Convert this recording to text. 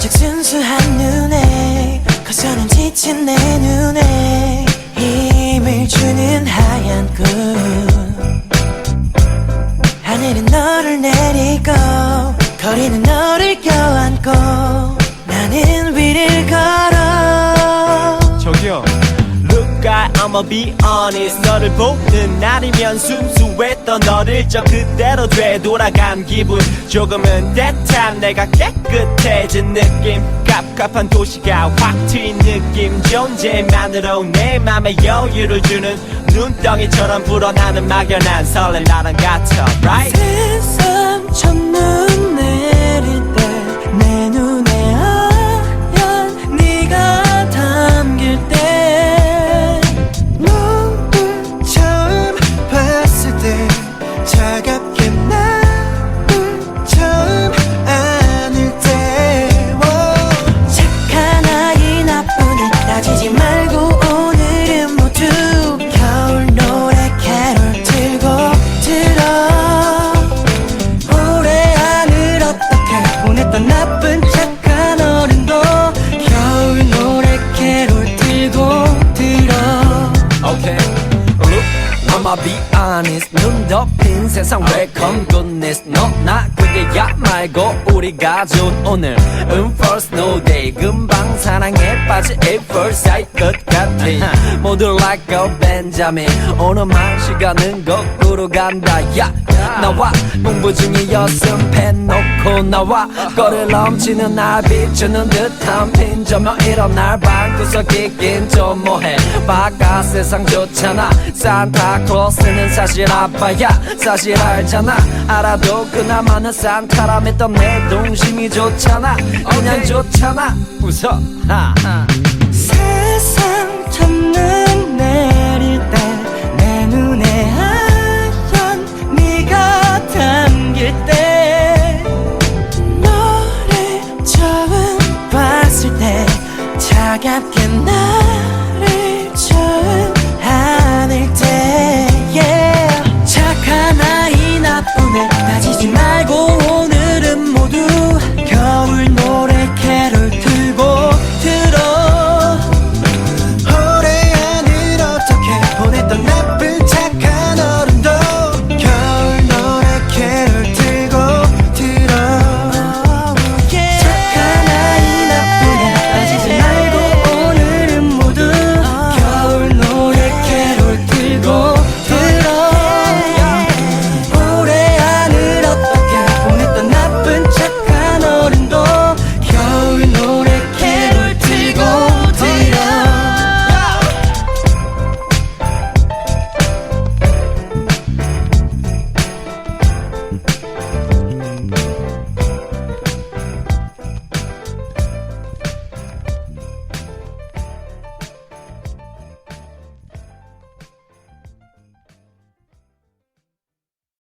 살짝 순수한 눈에 거저는 지친 내 눈에 힘을 주는 하얀 꿈. 하늘은 너를 내리고 거리는 너를 껴안고 나는 위를 걸어. 저기요. Look, I'ma be honest. 너를 보는 날이면 순수했던 너를 저 그대로 되돌아간 기분. 조금은 때탄 내가 깨끗해진 느낌. 갑갑한 도시가 확 트인 느낌. 존재만으로 내 맘에 여유를 주는 눈덩이처럼 불어나는 막연한 설렘 나랑 같아, right? 새삼 첫눈 내릴 때 내 눈에 하얀 네가 담길 때 너를 처음 봤을 때 차갑게 나를 처음 안을 때 착한 아이 나쁜 애 따지지 말고 오늘은 모두 겨울 노래 캐롤 틀고 들어. 올해 하늘 어떻게 보냈던 나쁜 착한 어른도 겨울 노래 캐롤 틀고 들어. Okay, look, I'ma be honest. 눈 덮인 세상 welcome goodness. 너 나 그게야 말고 우리가 좋은 오늘은 first no day. 금방 사랑에 빠질 at first sight 끝 같아. 모두 like a Benjamin. 오늘만 시간은 거꾸로 간다. 야, 나와 공부 중이었음 펜 놓고 나와. 거리를 넘치는 날 비추는 듯한 빈 조명 이런 날 방구석에 낀 좀 뭐해. 바깥 세상 좋잖아. 산타클로스는 사실 아빠야. 사실 알잖아. 알아도 그나마는 산타라 믿던 내 동심이 좋잖아. 그냥 좋잖아. 웃어. 세상 첫눈 내릴 때 내 눈에 하얀 네가 담길 때 너를 처음 봤을 때 차갑게 나